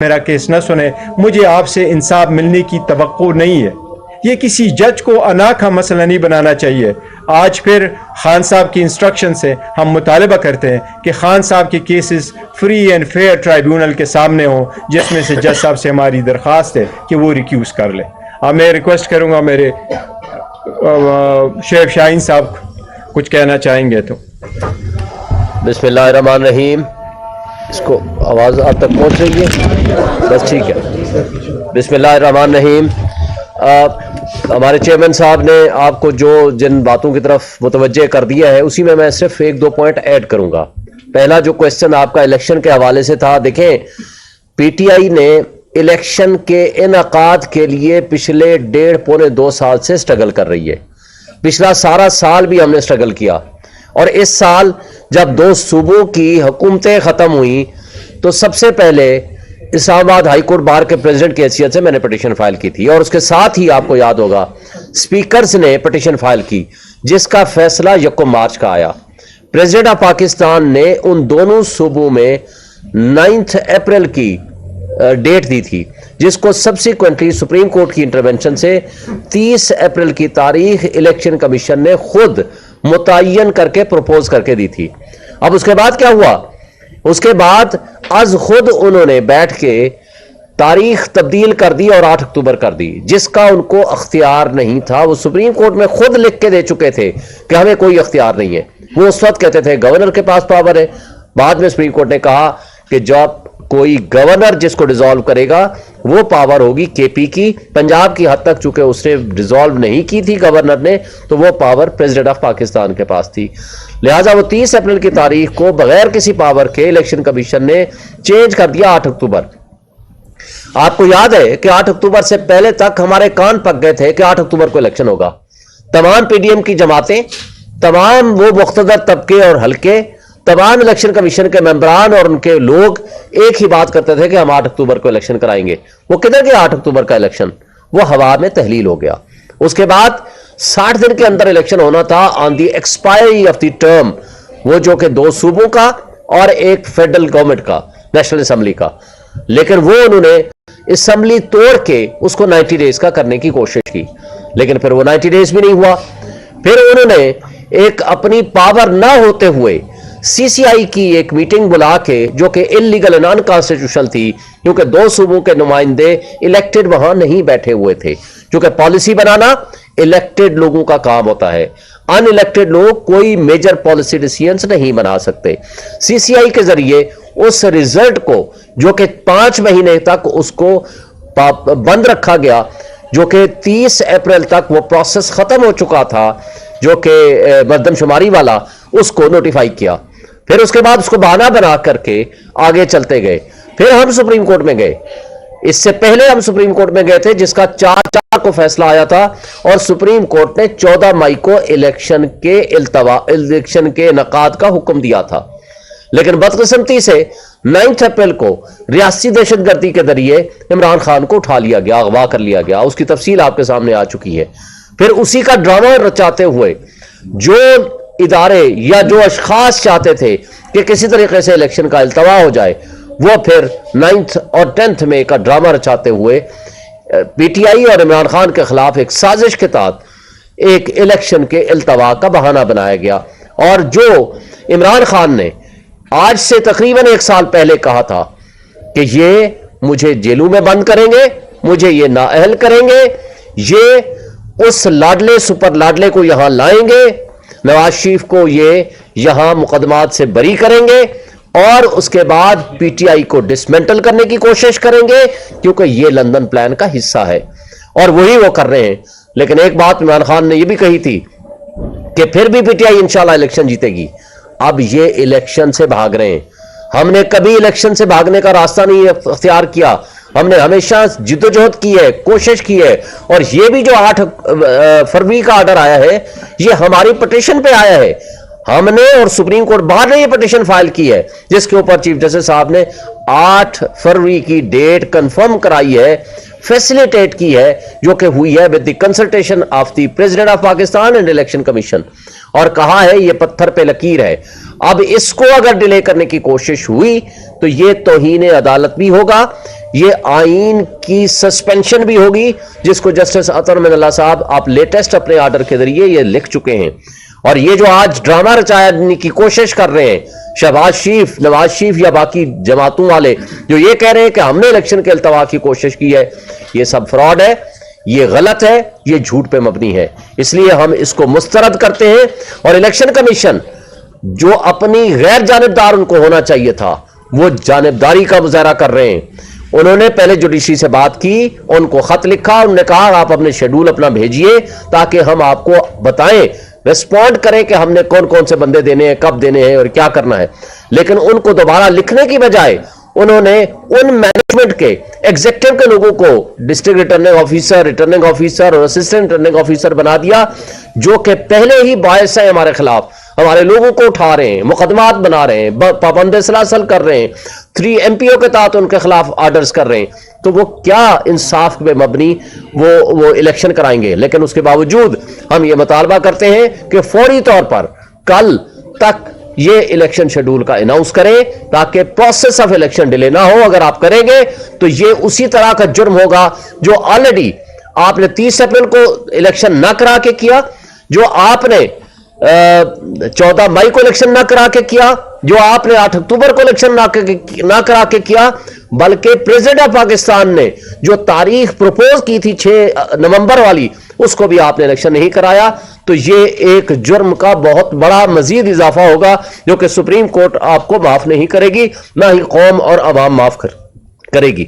میرا کیس نہ سنے، مجھے آپ سے انصاف ملنے کی توقع نہیں ہے۔ یہ کسی جج کو انا کا مسئلہ نہیں بنانا چاہیے۔ آج پھر خان صاحب کی انسٹرکشن سے ہم مطالبہ کرتے ہیں کہ خان صاحب کے cases free and fair tribunal کے سامنے ہوں، جس میں سے جج صاحب سے ہماری درخواست ہے کہ وہ ریکیوز کر لیں۔ اب میں ریکویسٹ کروں گا میرے شعیب شاہین صاحب کچھ کہنا چاہیں گے تو۔ بسم اللہ الرحمن الرحیم۔ اس کو آواز آپ تک پہنچ رہی ہے؟ بس ٹھیک ہے۔ بسم اللہ الرحمن الرحیم۔ ہمارے چیئرمین صاحب نے آپ کو جن باتوں کی طرف متوجہ کر دیا ہے، اسی میں صرف ایک دو پوائنٹ ایڈ کروں گا۔ پہلا جو کویسچن آپ کا الیکشن کے حوالے سے تھا، دیکھیں پی ٹی آئی نے الیکشن کے انعقاد کے لیے پچھلے 1.5 پونے 2 سال سے سٹرگل کر رہی ہے۔ پچھلا سارا سال بھی ہم نے سٹرگل کیا، اور اس سال جب 2 صوبوں کی حکومتیں ختم ہوئیں تو سب سے پہلے اسلام آباد ہائی کورٹ بار کے پریزیڈنٹ کی حیثیت سے میں نے پٹیشن فائل کی تھی، اور اس کے ساتھ ہی آپ کو یاد ہوگا سپیکرز نے پٹیشن فائل کی، جس کا فیصلہ 1 مارچ کا آیا۔ پریزیڈنٹ آف پاکستان نے ان دونوں صوبوں میں 9 اپریل کی ڈیٹ دی تھی، جس کو سبسیکوینٹلی سپریم کورٹ کی انٹرونشن سے 30 اپریل کی تاریخ الیکشن کمیشن نے خود متعین کر کے پروپوز کر کے دی تھی۔ اب اس کے بعد کیا ہوا؟ اس کے بعد از خود انہوں نے بیٹھ کے تاریخ تبدیل کر دی اور 8 اکتوبر کر دی، جس کا ان کو اختیار نہیں تھا۔ وہ سپریم کورٹ میں خود لکھ کے دے چکے تھے کہ ہمیں کوئی اختیار نہیں ہے۔ وہ اس وقت کہتے تھے گورنر کے پاس پاور ہے، بعد میں سپریم کورٹ نے کہا کہ جب کوئی گورنر جس کو ڈیزالو کرے گا وہ پاور ہوگی کے پی کی۔ پنجاب کی حد تک چونکہ اس نے ڈیزالو نہیں کی تھی گورنر نے، تو وہ پاور پریزیڈنٹ آف پاکستان کے پاس تھی۔ لہٰذا وہ 30 اپریل کی تاریخ کو بغیر کسی پاور کے الیکشن کمیشن نے چینج کر دیا 8 اکتوبر۔ آپ کو یاد ہے کہ 8 اکتوبر سے پہلے تک ہمارے کان پک گئے تھے کہ 8 اکتوبر کو الیکشن ہوگا۔ تمام پی ڈی ایم کی جماعتیں، تمام وہ مقتدر طبقے اور حلقے، تمام الیکشن کمیشن کے ممبران اور ان کے لوگ ایک ہی بات کرتے تھے کہ ہم 8 اکتوبر کو الیکشن کرائیں گے۔ وہ کدھر گیا 8 اکتوبر کا الیکشن؟ وہ ہوا میں تحلیل ہو گیا۔ اس کے بعد 60 دن کے اندر الیکشن ہونا تھا آن دی ایکسپائری آف دی ٹرم، وہ جو کہ 2 صوبوں کا اور ایک فیڈرل گورنمنٹ کا، نیشنل اسمبلی کا۔ لیکن وہ انہوں نے اسمبلی توڑ کے اس کو 90 ڈیز کا کرنے کی کوشش کی، لیکن پھر وہ 90 ڈیز بھی نہیں ہوا۔ پھر انہوں نے ایک اپنی پاور نہ ہوتے ہوئے سی سی آئی کی ایک میٹنگ بلا کے، جو کہ انلیگل اینڈ انکانسٹیٹیوشنل تھی، کیونکہ 2 صوبوں کے نمائندے الیکٹڈ وہاں نہیں بیٹھے ہوئے تھے، کیونکہ پالیسی بنانا الیکٹڈ لوگوں کا کام ہوتا ہے، ان الیکٹڈ لوگ کوئی میجر پالیسی ڈیسیژنز نہیں بنا سکتے۔ سی سی آئی کے ذریعے اس رزلٹ کو، جو کہ 5 مہینے تک اس کو بند رکھا گیا، جو کہ 30 اپریل تک وہ پروسیس ختم ہو چکا تھا، جو کہ مردم شماری والا، اس کو نوٹیفائی کیا۔ پھر اس کے بعد اس کو بہانہ بنا کر کے آگے چلتے گئے۔ پھر ہم سپریم کورٹ میں گئے۔ اس سے پہلے ہم سپریم کورٹ میں گئے تھے، جس کا 4 کو فیصلہ آیا تھا، اور سپریم کورٹ نے 14 مئی کو الیکشن کے انعقاد کا حکم دیا تھا۔ لیکن بدقسمتی سے 9 اپریل کو ریاستی دہشت گردی کے ذریعے عمران خان کو اٹھا لیا گیا، اغوا کر لیا گیا۔ اس کی تفصیل آپ کے سامنے آ چکی ہے۔ پھر اسی کا ڈرامہ رچاتے ہوئے جو ادارے یا جو اشخاص چاہتے تھے کہ کسی طریقے سے الیکشن کا التوا ہو جائے، وہ پھر 9 اور 10 مئی کا ڈرامہ رچاتے ہوئے پی ٹی آئی اور عمران خان کے خلاف ایک سازش کے تحت ایک الیکشن کے التوا کا بہانہ بنایا گیا۔ اور جو عمران خان نے آج سے تقریباً 1 سال پہلے کہا تھا کہ یہ مجھے جیلوں میں بند کریں گے، مجھے یہ نااہل کریں گے، یہ اس لاڈلے سپر لاڈلے کو یہاں لائیں گے، نواز شریف کو یہ یہاں مقدمات سے بری کریں گے، اور اس کے بعد پی ٹی آئی کو ڈسمنٹل کرنے کی کوشش کریں گے، کیونکہ یہ لندن پلان کا حصہ ہے، اور وہی وہ کر رہے ہیں۔ لیکن ایک بات عمران خان نے یہ بھی کہی تھی کہ پھر بھی پی ٹی آئی انشاءاللہ الیکشن جیتے گی۔ اب یہ الیکشن سے بھاگ رہے ہیں۔ ہم نے کبھی الیکشن سے بھاگنے کا راستہ نہیں اختیار کیا، ہم نے ہمیشہ جدوجہد کی ہے، کوشش کی ہے، اور یہ بھی جو 8 فروری کا آرڈر آیا ہے، یہ ہماری پٹیشن پہ آیا ہے۔ ہم نے اور سپریم کورٹ باہر نے یہ پٹیشن فائل کی ہے، جس کے اوپر چیف جسٹس صاحب نے 8 فروری کی ڈیٹ کنفرم کرائی ہے، فیسیلیٹیٹ کی ہے، جو کہ ہوئی ہے with the consultation of the president of Pakistan and election commission, اور کہا ہے یہ پتھر پہ لکیر ہے۔ اب اس کو اگر ڈیلے کرنے کی کوشش ہوئی تو یہ توہین عدالت بھی ہوگا، یہ آئین کی سسپینشن بھی ہوگی، جس کو جسٹس عطر من اللہ صاحب آپ لیٹسٹ اپنے آرڈر کے ذریعے یہ لکھ چکے ہیں۔ اور یہ جو آج ڈرامہ رچانے کی کوشش کر رہے ہیں شہباز شریف، نواز شریف یا باقی جماعتوں والے، جو یہ کہہ رہے ہیں کہ ہم نے الیکشن کے التوا کی کوشش کی ہے، یہ سب فراڈ ہے، یہ غلط ہے، یہ جھوٹ پہ مبنی ہے۔ اس لیے ہم اس کو مسترد کرتے ہیں، اور الیکشن کمیشن جو اپنی غیر جانبدار ان کو ہونا چاہیے تھا، وہ جانبداری کا مظاہرہ کر رہے ہیں۔ انہوں نے پہلے جوڈیشری سے بات کی، ان کو خط لکھا، انہوں نے کہا آپ اپنے شیڈول اپنا بھیجئے تاکہ ہم آپ کو بتائیں، ریسپونڈ کریں کہ ہم نے کون کون سے بندے دینے ہیں، کب دینے ہیں اور کیا کرنا ہے۔ لیکن ان کو دوبارہ لکھنے کی بجائے انہوں نے ان مینجمنٹ کے ایگزیکٹو کے لوگوں کو ڈسٹرکٹ ریٹرننگ آفیسر اور اسسٹنٹ ریٹرننگ آفیسر بنا دیا، جو کہ پہلے ہی باعث ہیں ہمارے خلاف، ہمارے لوگوں کو اٹھا رہے ہیں، مقدمات بنا رہے ہیں، پابند سلاسل کر رہے ہیں، 3 MPO کے تحت ان کے خلاف آرڈرز کر رہے ہیں۔ تو وہ کیا انصاف پہ مبنی وہ الیکشن کرائیں گے؟ لیکن اس کے باوجود ہم یہ مطالبہ کرتے ہیں کہ فوری طور پر کل تک یہ الیکشن شیڈول کا اناؤنس کریں تاکہ پروسیس آف الیکشن ڈیلے نہ ہو۔ اگر آپ کریں گے تو یہ اسی طرح کا جرم ہوگا جو آلریڈی آپ نے 30 اپریل کو الیکشن نہ کرا کے کیا، جو آپ نے 14 مئی کو الیکشن نہ کرا کے کیا، جو آپ نے 8 اکتوبر کو الیکشن نہ کرا کے کیا، بلکہ پریزیڈنٹ آف پاکستان نے جو تاریخ پروپوز کی تھی 6 نومبر والی، اس کو بھی آپ نے الیکشن نہیں کرایا۔ تو یہ ایک جرم کا بہت بڑا مزید اضافہ ہوگا جو کہ سپریم کورٹ آپ کو معاف نہیں کرے گی، نہ ہی قوم اور عوام معاف کرے گی۔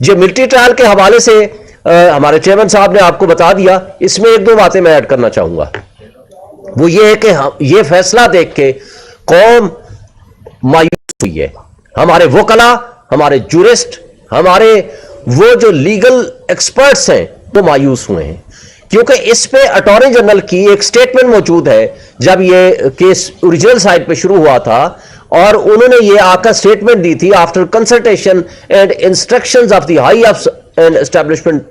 جو ملٹری ٹرائل کے حوالے سے ہمارے چیئرمین صاحب نے آپ کو بتا دیا، اس میں 1-2 باتیں میں ایڈ کرنا چاہوں گا۔ وہ یہ ہے کہ یہ فیصلہ دیکھ کے قوم مایوس ہوئی ہے، ہمارے وکلا، ہمارے جورسٹ، ہمارے وہ جو لیگل ایکسپرٹس ہیں وہ مایوس ہوئے ہیں، کیونکہ اس پہ اٹارنی جنرل کی ایک سٹیٹمنٹ موجود ہے جب یہ کیس اوریجنل سائٹ پہ شروع ہوا تھا، اور انہوں نے یہ آ کر سٹیٹمنٹ دی تھی after consultation and instructions of the high establishment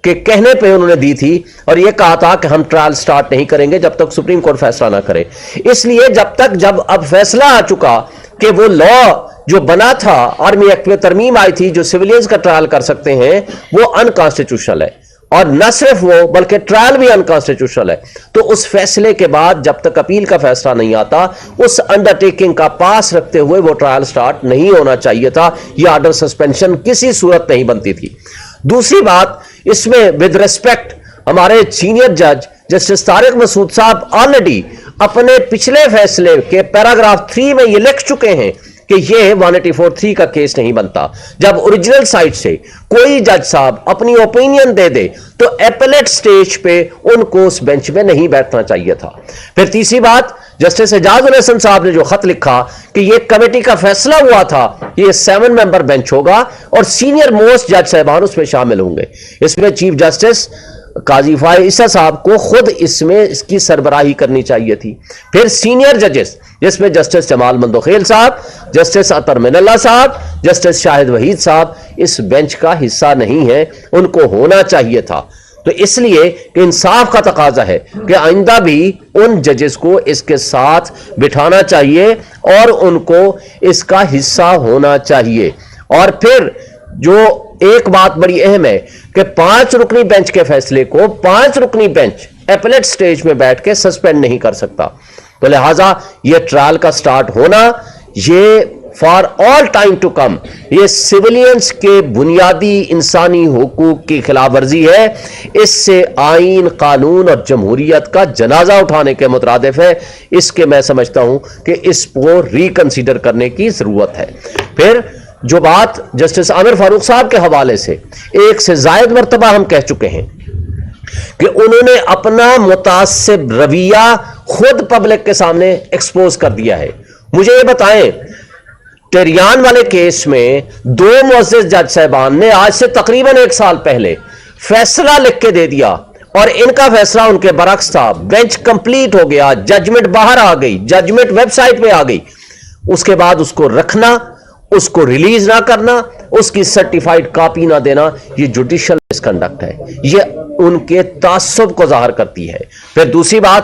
کے کہنے پہ انہوں نے دی تھی، اور یہ کہا تھا کہ ہم ٹرائل سٹارٹ نہیں کریں گے جب تک سپریم کورٹ فیصلہ نہ کرے۔ اس لیے جب اب فیصلہ آ چکا کہ وہ لا جو بنا تھا آرمی ایکٹ میں ترمیم آئی تھی جو سویلینز کا ٹرائل کر سکتے ہیں، وہ انکانسٹیٹیوشنل ہے، اور نہ صرف وہ بلکہ ٹرائل بھی انکانسٹیٹیوشنل ہے۔ تو اس فیصلے کے بعد جب تک اپیل کا فیصلہ نہیں آتا، اس انڈرٹیکنگ کا پاس رکھتے ہوئے وہ ٹرائل سٹارٹ نہیں ہونا چاہیے تھا، یہ آرڈر سسپینشن کسی صورت نہیں بنتی تھی۔ دوسری بات اس میں ود ریسپیکٹ ہمارے سینئر جج جسٹس طارق مسعود صاحب آلریڈی اپنے پچھلے فیصلے کے پیراگراف 3 میں یہ لکھ چکے ہیں کہ یہ 184(3) کا کیس نہیں بنتا۔ جب اوریجنل سائٹ سے کوئی جج صاحب اپنی اوپینین دے دے تو ایپلیٹ سٹیج پہ ان کو اس بینچ میں نہیں بیٹھنا چاہیے تھا۔ پھر تیسری بات، جسٹس اعجاز الحسن صاحب نے جو خط لکھا کہ یہ کمیٹی کا فیصلہ ہوا تھا، یہ 7 ممبر بینچ ہوگا اور سینئر موسٹ جج صاحبان اس میں شامل ہوں گے۔ اس میں چیف جسٹس قاضی فائز عیسیٰ صاحب کو خود اس میں اس کی سربراہی کرنی چاہیے تھی۔ پھر سینئر ججز جس میں جسٹس جمال مندوخیل صاحب، جسٹس عطر من اللہ صاحب، جسٹس شاہد وحید صاحب اس بینچ کا حصہ نہیں ہے، ان کو ہونا چاہیے تھا۔ تو اس لیے کہ انصاف کا تقاضا ہے کہ آئندہ بھی ان ججز کو اس کے ساتھ بٹھانا چاہیے اور ان کو اس کا حصہ ہونا چاہیے۔ اور پھر جو ایک بات بڑی اہم ہے کہ 5 رکنی بینچ کے فیصلے کو 5 رکنی بینچ ایپلیٹ سٹیج میں بیٹھ کے سسپینڈ نہیں کر سکتا۔ تو لہٰذا یہ ٹرائل کا سٹارٹ ہونا یہ for all time to come یہ سویلینز کے بنیادی انسانی حقوق کی خلاف ورزی ہے، اس سے آئین، قانون اور جمہوریت کا جنازہ اٹھانے کے مترادف ہے۔ اس کے میں سمجھتا ہوں کہ اس کو ریکنسیڈر کرنے کی ضرورت ہے۔ پھر جو بات جسٹس عامر فاروق صاحب کے حوالے سے 1 سے زائد مرتبہ ہم کہہ چکے ہیں کہ انہوں نے اپنا متعصب رویہ خود پبلک کے سامنے ایکسپوز کر دیا ہے۔ مجھے یہ بتائیں، ٹیریان والے کیس میں 2 معزز جج صاحبان نے آج سے تقریباً 1 سال پہلے فیصلہ لکھ کے دے دیا، اور ان کا فیصلہ ان کے برعکس تھا۔ بینچ کمپلیٹ ہو گیا، ججمنٹ باہر آ گئی، ججمنٹ ویب سائٹ پہ آ گئی، اس کے بعد اس کو رکھنا، اس کو ریلیز نہ کرنا، اس کی سرٹیفائیڈ کاپی نہ دینا، یہ جوڈیشل مس کنڈکٹ ہے، یہ ان کے تعصب کو ظاہر کرتی ہے۔ پھر دوسری بات،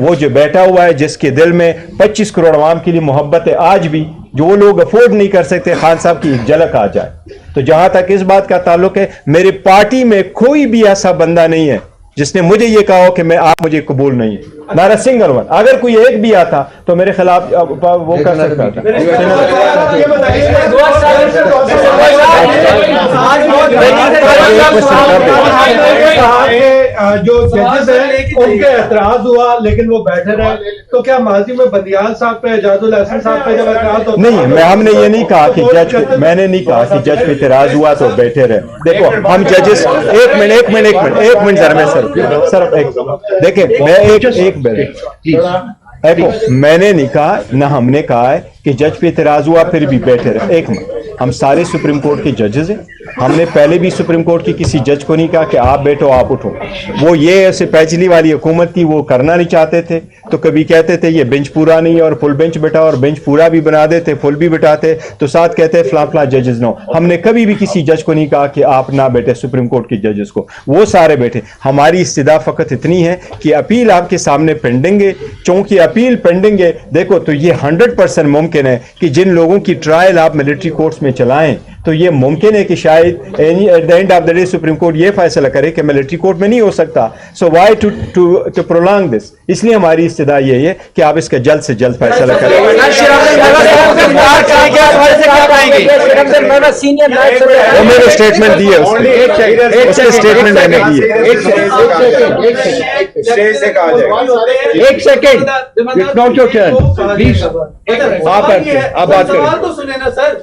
وہ جو بیٹھا ہوا ہے جس کے دل میں 25 کروڑ عوام کے لیے محبت ہے, آج بھی جو وہ لوگ افورڈ نہیں کر سکتے خان صاحب کی ایک جھلک آ جائے. تو جہاں تک اس بات کا تعلق ہے, میری پارٹی میں کوئی بھی ایسا بندہ نہیں ہے جس نے مجھے یہ کہا ہو کہ آپ مجھے قبول نہیں ہے, نارا سنگل ون. اگر کوئی ایک بھی آتا تو میرے خلاف وہ کر سکتا تھا. جو ججز ہیں ان کے اعتراض ہوا لیکن وہ بیٹھے رہے, تو کیا ماضی میں بدیال صاحب پہ, اعجاز الحسن صاحب پہ جب اعتراض ہوتا نہیں, ہم نے یہ نہیں کہا کہ جج, میں نے نہیں کہا کہ جج پہ اعتراض ہوا تو بیٹھے رہے. دیکھو ہم ججز, ایک منٹ ذرا میں سر دیکھیں, میں نے نہیں کہا, نہ ہم نے کہا ہے کہ جج پہ اعتراض ہوا پھر بھی بیٹھے رہے. ایک منٹ, ہم سارے سپریم کورٹ کے ججز ہیں, ہم نے پہلے بھی سپریم کورٹ کی کسی جج کو نہیں کہا کہ آپ بیٹھو آپ اٹھو. وہ یہ ایسے پیچلی والی حکومت تھی, وہ کرنا نہیں چاہتے تھے تو کبھی کہتے تھے یہ بینچ پورا نہیں ہے اور فل بینچ بٹھا, اور بینچ پورا بھی بنا دیتے فل بھی بٹھاتے تو ساتھ کہتے فلاں فلاں ججز نو. ہم نے کبھی بھی کسی جج کو نہیں کہا کہ آپ نہ بیٹھے سپریم کورٹ کے ججز کو, وہ سارے بیٹھے. ہماری استدعا فقط اتنی ہے کہ اپیل آپ کے سامنے پینڈنگ ہے, چونکہ اپیل پینڈنگ ہے. دیکھو تو یہ 100% ممکن ہے کہ جن لوگوں کی ٹرائل آپ ملٹری کورٹس میں چلائیں تو یہ ممکن ہے کہ شاید at the end of the day supreme court یہ فیصلہ کرے کہ ملٹری کورٹ میں نہیں ہو سکتا. سو وائی ٹو پرولانگ دس. اس لیے ہماری استدعا یہی ہے کہ آپ اس کا جلد سے جلد فیصلہ کریں. وہ میرے اسٹیٹمنٹ دیے, اس کے اسٹیٹمنٹ میں نے دیے. ایک سیکنڈ, آپ بات کریں. تو سنیں نا سر.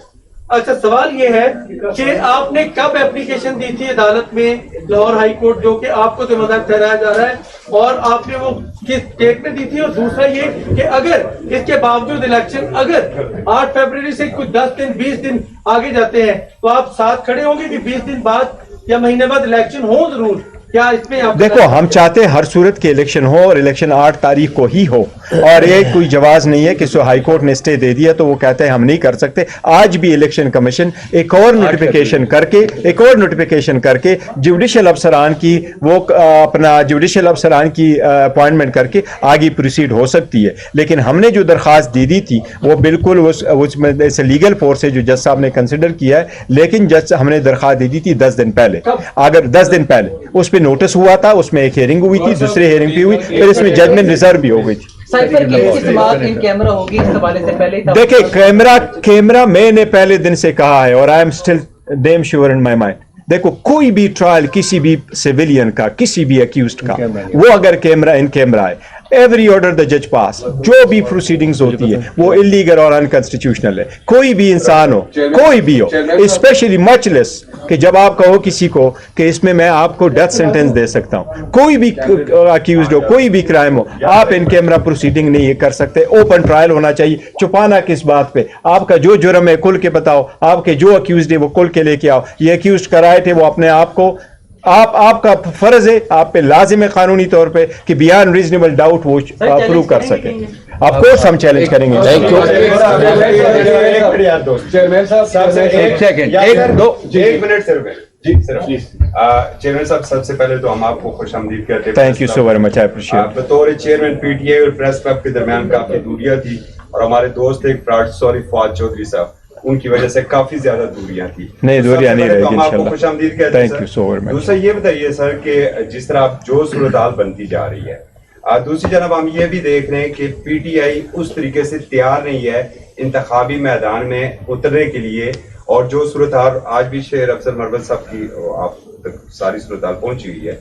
اچھا سوال یہ ہے کہ آپ نے کب اپلیکیشن دی تھی عدالت میں لاہور ہائی کورٹ, جو کہ آپ کو ذمہ دار ٹھہرایا جا رہا ہے, اور آپ نے وہ کس ڈیٹ میں دی تھی؟ اور دوسرا یہ کہ اگر اس کے باوجود الیکشن اگر 8 فروری سے کچھ 10 دن 20 دن آگے جاتے ہیں تو آپ ساتھ کھڑے ہوں گے کہ 20 دن بعد یا مہینے بعد الیکشن ہو ضرور؟ کیا اس میں دیکھو ہم چاہتے ہیں ہر صورت کے الیکشن ہو, اور الیکشن 8 تاریخ کو ہی ہو, اور یہ کوئی جواز نہیں ہے کہ سو ہائی کورٹ نے اسٹے دے دیا تو وہ کہتے ہیں ہم نہیں کر سکتے. آج بھی الیکشن کمیشن ایک اور نوٹیفیکیشن کر کے جوڈیشل افسران کی وہ اپنا جوڈیشل افسران کی اپوائنٹمنٹ کر کے آگے پروسیڈ ہو سکتی ہے. لیکن ہم نے جو درخواست دی تھی وہ بالکل اس میں لیگل فورس ہے جو جج صاحب نے کنسیڈر کیا ہے, لیکن جج ہم نے درخواست دی تھی 10 دن پہلے. اگر 10 دن پہلے اس پہ نوٹس ہوا تھا, اس میں ایک ہیئرنگ ہوئی تھی, دوسرے ہیئرنگ بھی ہوئی, پھر اس میں ججمنٹ ریزرو بھی ہو گئی تھی. دیکھیں کیمرہ میں نے پہلے دن سے کہا ہے, اور I am still damn sure in my mind. دیکھو کوئی بھی ٹرائل کسی بھی سیویلین کا, کسی بھی اکیوزڈ کا, وہ اگر کیمرہ ان کیمرہ ہے, ایوری آرڈر دا جج پاس, جو بھی پروسیڈنگز ہوتی ہے وہ انلیگل اور انکانسٹیٹیوشنل ہے. کوئی بھی انسان ہو, کوئی بھی ہو, اسپیشلی مچ لیس کہ جب آپ کہو کسی کو کہ اس میں آپ کو ڈیتھ سینٹینس دے سکتا ہوں, کوئی بھی اکیوزڈ ہو, کوئی بھی کرائم ہو, آپ ان کیمرہ پروسیڈنگ نہیں کر سکتے. اوپن ٹرائل ہونا چاہیے. چھپانا کس بات پہ؟ آپ کا جو جرم ہے کھل کے بتاؤ, آپ کے جو اکیوزڈ ہے وہ کھل کے لے کے آؤ. یہ اکیوزڈ کرائے تھے وہ اپنے آپ کو, آپ کا فرض ہے, آپ پہ لازم ہے قانونی طور پہ کہ بیان ریزنیبل ڈاؤٹ وہ پروو کر سکیں. آف کورس ہم چیلنج کریں گے. چیئرمین صاحب, سب سے پہلے تو ہم آپ کو خوش آمدید کہتے ہیں. Thank you so very much, I appreciate. بطور چیئرمین پی ٹی آئی اور پریس کلب کے درمیان کافی دوریاں تھی, اور ہمارے دوست ایک فواد چودھری صاحب, ان کی وجہ سے کافی زیادہ دوریاں تھی. نہیں, دوریاں نہیں رہے گی ہم آپ کو خوش آمدید کہتے ہیں. Thank you so very much. دوسرا یہ بتائیے سر کہ جس طرح جو صورتحال بنتی جا رہی ہے, دوسری جانب ہم یہ بھی دیکھ رہے ہیں کہ پی ٹی آئی اس طریقے سے تیار نہیں ہے انتخابی میدان میں اترنے کے لیے, اور جو صورتحال آج بھی شیر افضل مروت صاحب کی آپ تک ساری صورتحال پہنچی ہوئی ہے,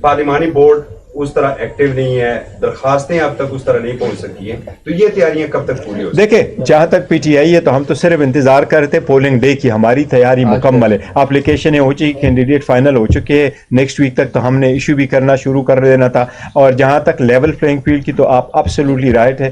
پارلیمانی بورڈ اس طرح ایکٹیو نہیں ہے, درخواستیں اب تک اس طرح نہیں پہنچ سکی ہیں, تو یہ تیاریاں کب تک پوری ہو سکتی ہیں؟ دیکھیں جہاں تک پی ٹی آئی ہے تو ہم تو صرف انتظار کرتے پولنگ ڈے کی. ہماری تیاری مکمل ہے, اپلیکیشنیں ہو چکی, کینڈیڈیٹ فائنل ہو چکے ہیں. نیکسٹ ویک تک تو ہم نے ایشو بھی کرنا شروع کر دینا تھا. اور جہاں تک لیول پلینگ فیلڈ کی, تو آپ ایبسلیوٹلی رائٹ ہے,